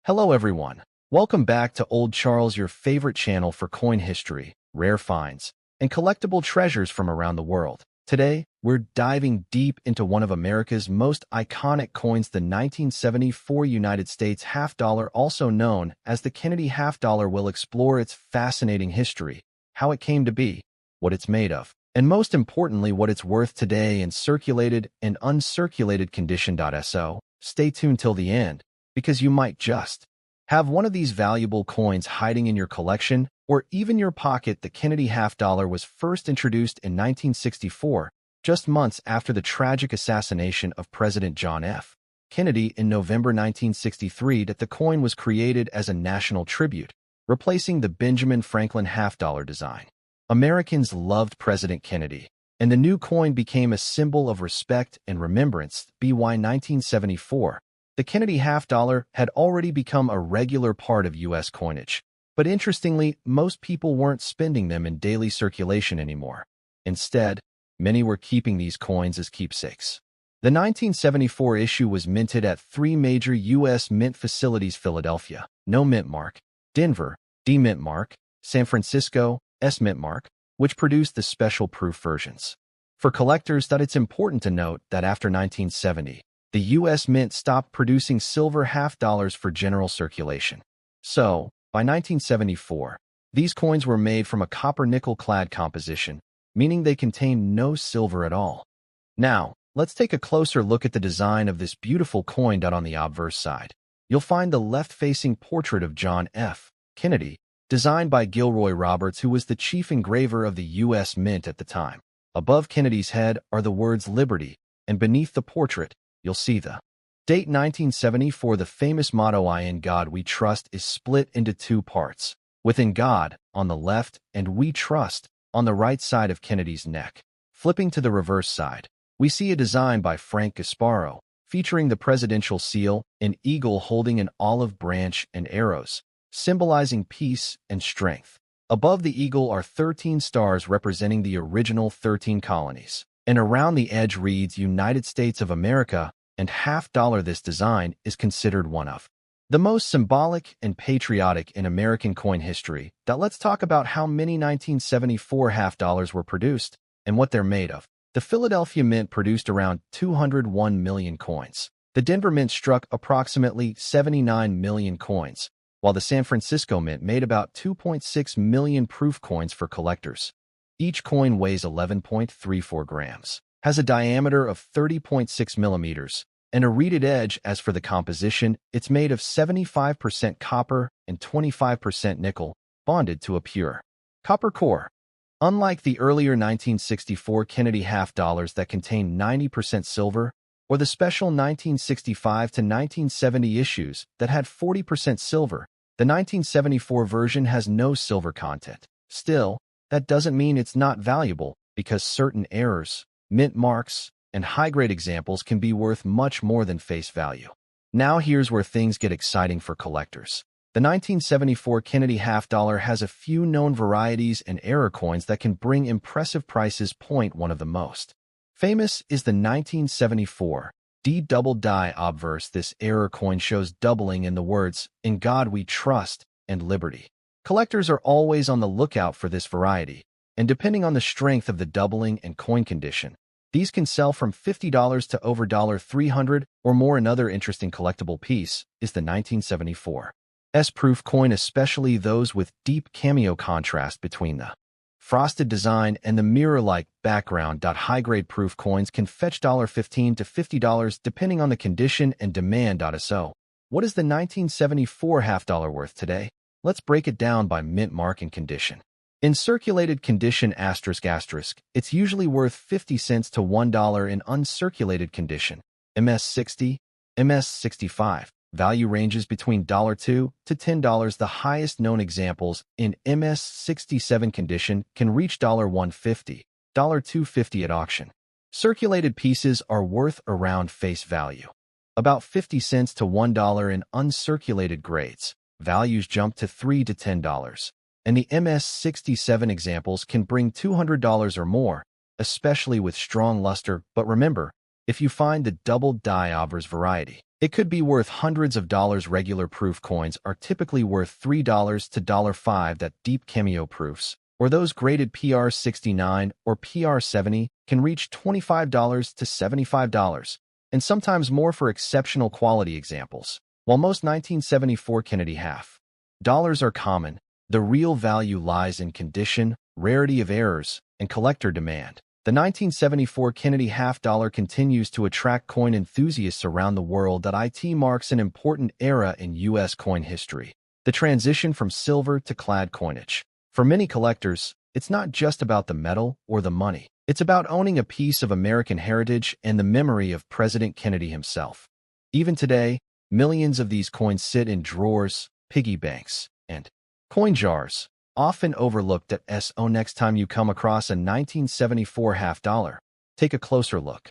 Hello everyone. Welcome back to Old Charles, your favorite channel for coin history, rare finds, and collectible treasures from around the world. Today, we're diving deep into one of America's most iconic coins, the 1974 United States half dollar, also known as the Kennedy half dollar. We'll explore its fascinating history, how it came to be, what it's made of, and most importantly, what it's worth today in circulated and uncirculated condition. So, stay tuned till the end, because you might just have one of these valuable coins hiding in your collection or even your pocket. The Kennedy half dollar was first introduced in 1964, just months after the tragic assassination of President John F. Kennedy in November 1963. That the coin was created as a national tribute, replacing the Benjamin Franklin half dollar design. Americans loved President Kennedy, and the new coin became a symbol of respect and remembrance. By 1974, the Kennedy half dollar had already become a regular part of U.S. coinage. But interestingly, most people weren't spending them in daily circulation anymore. Instead, many were keeping these coins as keepsakes. The 1974 issue was minted at three major U.S. mint facilities: Philadelphia, no mint mark; Denver, D mint mark; San Francisco, S mint mark, which produced the special proof versions. For collectors, it's important to note that after 1970, the U.S. Mint stopped producing silver half dollars for general circulation. So, by 1974, these coins were made from a copper-nickel clad composition, meaning they contained no silver at all. Now, let's take a closer look at the design of this beautiful coin. On the obverse side, you'll find the left-facing portrait of John F. Kennedy, designed by Gilroy Roberts, who was the chief engraver of the U.S. Mint at the time. Above Kennedy's head are the words Liberty, and beneath the portrait, you'll see the date 1974. The famous motto, "In God We Trust," is split into two parts, with "In God" on the left and "We Trust" on the right side of Kennedy's neck. Flipping to the reverse side, we see a design by Frank Gasparo, featuring the presidential seal, an eagle holding an olive branch and arrows, symbolizing peace and strength. Above the eagle are 13 stars representing the original 13 colonies, and around the edge reads United States of America and half dollar. This design is considered one of the most symbolic and patriotic in American coin history. Let's talk about how many 1974 half dollars were produced and what they're made of. The Philadelphia Mint produced around 201 million coins. The Denver Mint struck approximately 79 million coins, while the San Francisco Mint made about 2.6 million proof coins for collectors. Each coin weighs 11.34 grams, has a diameter of 30.6 millimeters, and a reeded edge. As for the composition, it's made of 75% copper and 25% nickel, bonded to a pure copper core. Unlike the earlier 1964 Kennedy half dollars that contained 90% silver, or the special 1965 to 1970 issues that had 40% silver, the 1974 version has no silver content. Still, that doesn't mean it's not valuable, because certain errors, mint marks, and high-grade examples can be worth much more than face value. Now here's where things get exciting for collectors. The 1974 Kennedy half dollar has a few known varieties and error coins that can bring impressive prices. One of the most famous is the 1974 D double die obverse. This error coin shows doubling in the words, "In God We Trust" and "Liberty." Collectors are always on the lookout for this variety, and depending on the strength of the doubling and coin condition, these can sell from $50 to over $300 or more. Another interesting collectible piece is the 1974 S-proof coin, especially those with deep cameo contrast between the frosted design and the mirror-like background. High-grade proof coins can fetch $15 to $50 depending on the condition and demand. So, what is the 1974 half dollar worth today? Let's break it down by mint mark and condition. In circulated condition ***, it's usually worth 50 cents to $1. In uncirculated condition, MS60, MS65, value ranges between $2 to $10. The highest known examples in MS67 condition can reach $150, $250 at auction. Circulated pieces are worth around face value, about 50 cents to $1. In uncirculated grades, values jump to $3 to $10, and the MS67 examples can bring $200 or more, especially with strong luster. But remember, if you find the double die obverse variety, It could be worth hundreds of dollars. Regular proof coins are typically worth $3 to $5. That deep cameo proofs, or those graded PR69 or PR70, can reach $25 to $75, and sometimes more for exceptional quality examples. While most 1974 Kennedy half dollars are common, the real value lies in condition, rarity of errors, and collector demand. The 1974 Kennedy half dollar continues to attract coin enthusiasts around the world. That it marks an important era in U.S. coin history, the transition from silver to clad coinage. For many collectors, it's not just about the metal or the money. It's about owning a piece of American heritage and the memory of President Kennedy himself. Even today, millions of these coins sit in drawers, piggy banks, and coin jars, often overlooked. Next time you come across a 1974 half dollar, take a closer look.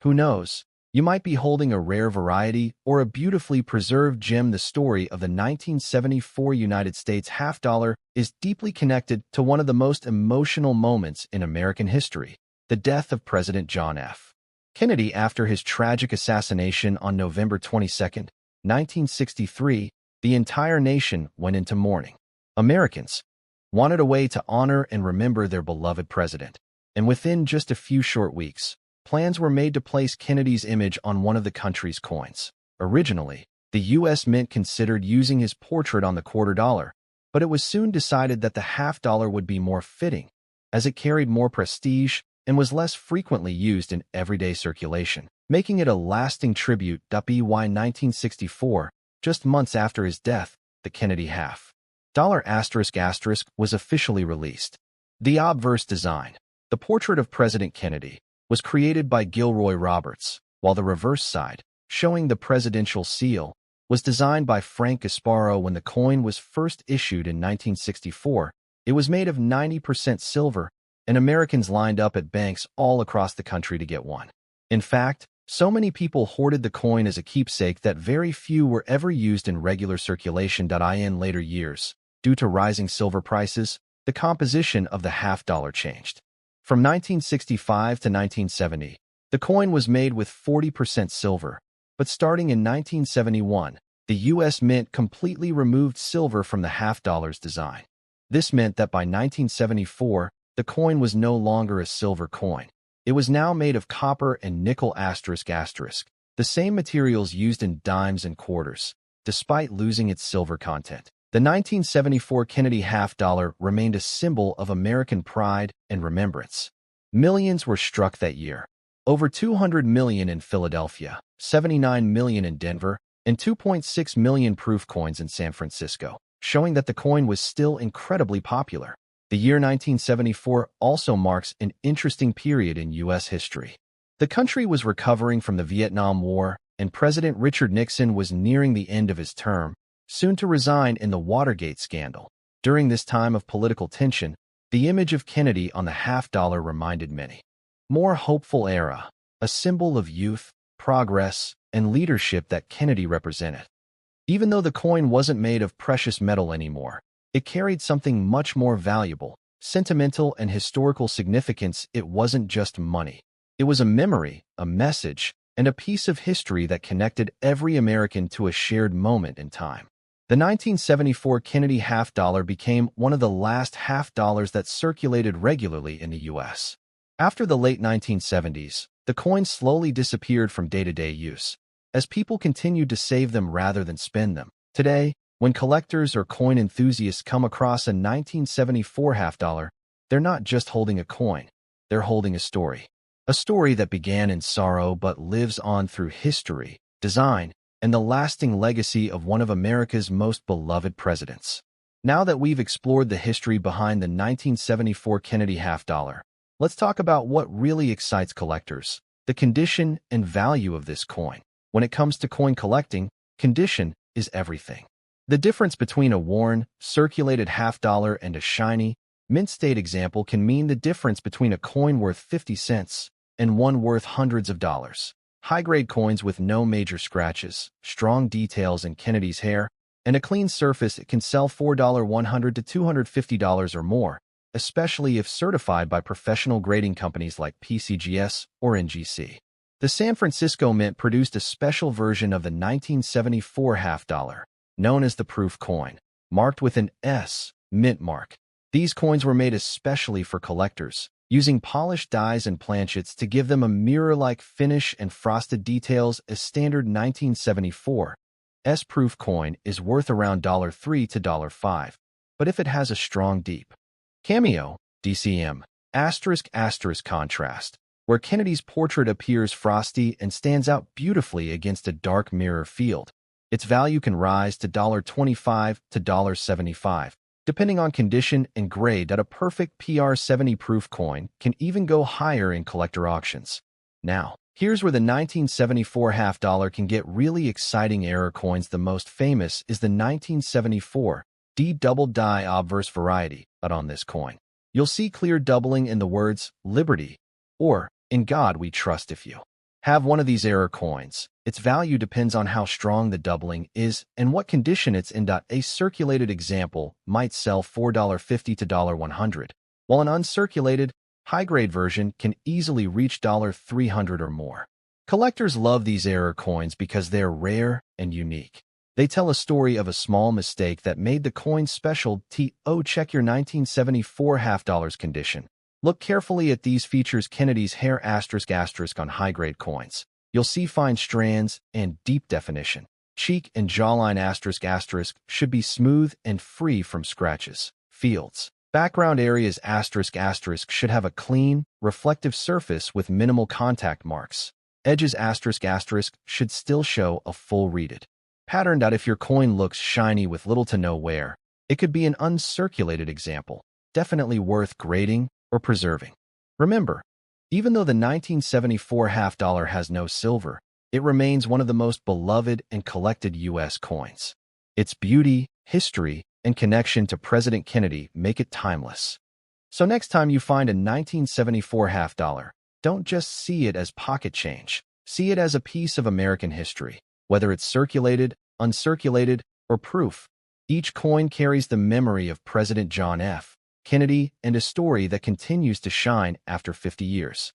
Who knows? You might be holding a rare variety or a beautifully preserved gem. The story of the 1974 United States half dollar is deeply connected to one of the most emotional moments in American history, the death of President John F. Kennedy. After his tragic assassination on November 22, 1963, the entire nation went into mourning. Americans wanted a way to honor and remember their beloved president, and within just a few short weeks, plans were made to place Kennedy's image on one of the country's coins. Originally, the U.S. Mint considered using his portrait on the quarter dollar, but it was soon decided that the half dollar would be more fitting, as it carried more prestige and was less frequently used in everyday circulation, making it a lasting tribute. By 1964, just months after his death, the Kennedy half dollar ** was officially released. The obverse design, the portrait of President Kennedy, was created by Gilroy Roberts, while the reverse side, showing the presidential seal, was designed by Frank Gasparo. When the coin was first issued in 1964, it was made of 90% silver, and Americans lined up at banks all across the country to get one. In fact, so many people hoarded the coin as a keepsake that very few were ever used in regular circulation. In later years, due to rising silver prices, the composition of the half dollar changed. From 1965 to 1970, the coin was made with 40% silver, but starting in 1971, the U.S. Mint completely removed silver from the half dollar's design. This meant that by 1974, the coin was no longer a silver coin. It was now made of copper and nickel ***, the same materials used in dimes and quarters, despite losing its silver content. The 1974 Kennedy half dollar remained a symbol of American pride and remembrance. Millions were struck that year. Over 200 million in Philadelphia, 79 million in Denver, and 2.6 million proof coins in San Francisco, showing that the coin was still incredibly popular. The year 1974 also marks an interesting period in U.S. history. The country was recovering from the Vietnam War, and President Richard Nixon was nearing the end of his term, soon to resign in the Watergate scandal. During this time of political tension, the image of Kennedy on the half dollar reminded many. More hopeful era, a symbol of youth, progress, and leadership that Kennedy represented. Even though the coin wasn't made of precious metal anymore, it carried something much more valuable, sentimental and historical significance. It wasn't just money. It was a memory, a message, and a piece of history that connected every American to a shared moment in time. The 1974 Kennedy half dollar became one of the last half dollars that circulated regularly in the U.S. After the late 1970s, the coin slowly disappeared from day-to-day use, as people continued to save them rather than spend them. Today, when collectors or coin enthusiasts come across a 1974 half dollar, they're not just holding a coin, they're holding a story. A story that began in sorrow but lives on through history, design, and the lasting legacy of one of America's most beloved presidents. Now that we've explored the history behind the 1974 Kennedy half dollar, let's talk about what really excites collectors, the condition and value of this coin. When it comes to coin collecting, condition is everything. The difference between a worn, circulated half dollar and a shiny, mint-state example can mean the difference between a coin worth 50 cents and one worth hundreds of dollars. High-grade coins with no major scratches, strong details in Kennedy's hair, and a clean surface can sell $100 to $250 or more, especially if certified by professional grading companies like PCGS or NGC. The San Francisco Mint produced a special version of the 1974 half dollar, known as the proof coin, marked with an S, mint mark. These coins were made especially for collectors, using polished dies and planchets to give them a mirror-like finish and frosted details. A standard 1974 S-proof coin is worth around $3 to $5, but if it has a strong deep cameo, DCM, *** contrast, where Kennedy's portrait appears frosty and stands out beautifully against a dark mirror field, its value can rise to $25 to $75, depending on condition and grade. A perfect PR70 proof coin can even go higher in collector auctions. Now, here's where the 1974 half dollar can get really exciting. Error coins. The most famous is the 1974 D double die obverse variety, but on this coin, you'll see clear doubling in the words Liberty or In God We Trust. If you have one of these error coins, its value depends on how strong the doubling is and what condition it's in. A circulated example might sell $4.50 to $100, while an uncirculated, high-grade version can easily reach $300 or more. Collectors love these error coins because they're rare and unique. They tell a story of a small mistake that made the coin special. Check your 1974 half dollars condition. Look carefully at these features. Kennedy's hair ** on high-grade coins. You'll see fine strands and deep definition. Cheek and jawline ** should be smooth and free from scratches. Fields. Background areas ** should have a clean, reflective surface with minimal contact marks. Edges ** should still show a full reeded pattern. If your coin looks shiny with little to no wear, it could be an uncirculated example, definitely worth grading or preserving. Remember, even though the 1974 half dollar has no silver, it remains one of the most beloved and collected U.S. coins. Its beauty, history, and connection to President Kennedy make it timeless. So next time you find a 1974 half dollar, don't just see it as pocket change. See it as a piece of American history. Whether it's circulated, uncirculated, or proof, each coin carries the memory of President John F. Kennedy and a story that continues to shine after 50 years.